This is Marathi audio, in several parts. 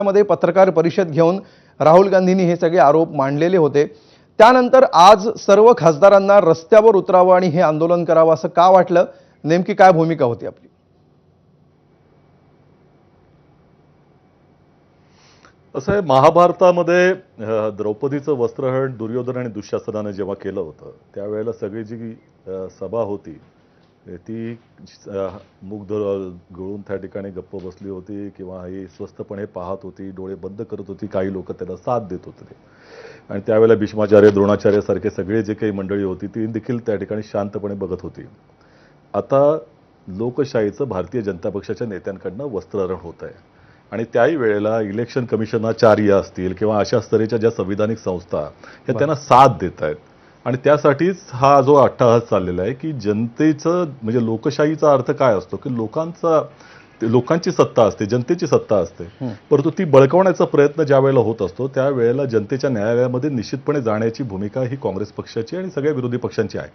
मध्ये पत्रकार परिषद घेऊन राहुल गांधींनी हे सगळे आरोप मांडलेले होते। त्यानंतर आज सर्व खासदारांना रस्त्यावर उतरावं आणि हे आंदोलन करावं असं का वाटलं? नेमकी काय भूमिका होती आपली? असं आहे, महाभारतामध्ये द्रौपदीचं वस्त्रहरण दुर्योधन आणि दुःशासनाने जेव्हा केलं होतं त्यावेळेला सगळी जी सभा होती ती मुख गळून त्या ठिकाणी गप्प बसली होती किंवा ही स्वस्थपणे पाहत होती, डोळे बंद करत होती। काही लोक त्याला साथ देत होते आणि त्यावेळेला भीष्माचार्य, द्रोणाचार्य सारखे सगळे जे काही मंडळी होती ती देखील त्या ठिकाणी शांतपणे बघत होती। आता लोकशाहीचं भारतीय जनता पक्षाच्या नेत्यांकडनं वस्त्रहरण होत आहे आणि त्याही वेळेला इलेक्शन कमिशनाचार्य असतील किंवा अशा स्तराच्या ज्या संविधानिक संस्था ह्या त्यांना साथ देत आहेत आणि त्यासाठीच हा जो अट्टहास चाललेला आहे की जनतेचं म्हणजे लोकशाहीचा अर्थ काय असतो की लोकांची सत्ता असते, जनतेची सत्ता असते, परंतु ती बळकावण्याचा प्रयत्न ज्या वेळेला होत असतो त्यावेळेला जनतेच्या न्यायालयामध्ये निश्चितपणे जाण्याची भूमिका ही काँग्रेस पक्षाची आणि सगळ्या विरोधी पक्षांची आहे।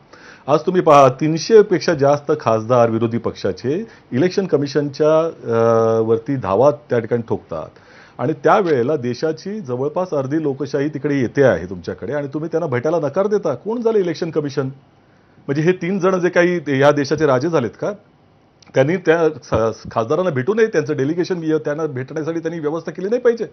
आज तुम्ही पहा 300 पेक्षा जास्त खासदार विरोधी पक्षाचे इलेक्शन कमिशनच्या वरती धावा त्या ठिकाणी ठोकतात आणि त्यावेळेला देशाची जवळपास अर्धी लोकशाही तिकडे येते आहे तुमच्याकडे आणि तुम्ही त्यांना भेटायला नकार देता। कोण झालं इलेक्शन कमिशन? म्हणजे हे 3 जण जे काही या देशाचे राजे झालेत का? त्यांनी त्या खासदारांना भेटू नये, त्यांचं डेलिगेशन त्यांना भेटण्यासाठी त्यांनी व्यवस्था केली नाही पाहिजे?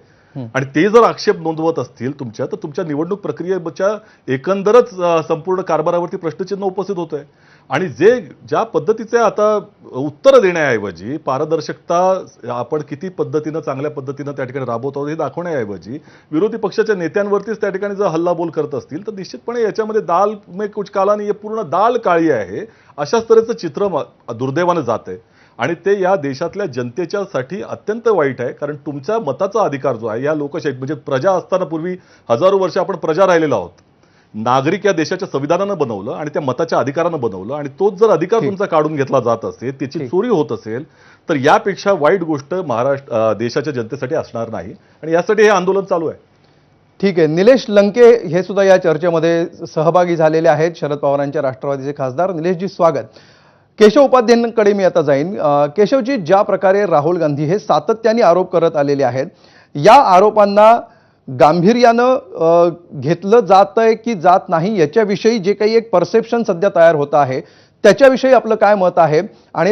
आणि ते जर आक्षेप नोंदवत असतील तुमच्या तर तुमच्या निवडणूक प्रक्रियेच्या एकंदरच संपूर्ण कारभारावरती प्रश्नचिन्ह उपस्थित होत आहे आणि ज्या पद्धतीचे आता उत्तर देण्याऐवजी पारदर्शकता आपण किती पद्धतीनं चांगल्या पद्धतीनं त्या ठिकाणी राबवत आहोत हे दाखवण्याऐवजी विरोधी पक्षाच्या नेत्यांवरतीच त्या ठिकाणी जर हल्लाबोल करत असतील तर निश्चितपणे याच्यामध्ये दाल में कुछ काला नाही, पूर्ण दाल काळी आहे अशाच तऱ्हेचं चित्र दुर्दैवानं जात आहे आणि ते या देशातल्या जनतेच्यासाठी अत्यंत वाईट आहे। कारण तुमच्या मताचा अधिकार जो आहे या लोकशाहीत म्हणजे प्रजा असताना पूर्वी हजारो वर्ष आपण प्रजा राहिलेलो आहोत, नागरिक या देशाच्या संविधानानं बनवलं आणि त्या मताच्या अधिकारानं बनवलं आणि तोच जर अधिकार तुमचा काढून घेतला जात असेल, त्याची चोरी होत असेल तर यापेक्षा वाईट गोष्ट देशाच्या जनतेसाठी असणार नाही आणि यासाठी हे आंदोलन चालू आहे। ठीक आहे, निलेश लंके हे सुद्धा या चर्चेमध्ये सहभागी झालेले आहेत, शरद पवारांच्या राष्ट्रवादीचे खासदार। निलेशजी स्वागत। केशव उपाध्यायांकडे मी आता जाईन। केशवजी, ज्या प्रकारे राहुल गांधी हे सातत्याने आरोप करत आलेले आहेत, या आरोपांना गांभीर्यानं घेतलं जातंय की जात नाही याच्याविषयी जे काही एक परसेप्शन सध्या तयार होत आहे त्याच्याविषयी आपलं काय मत आहे? आणि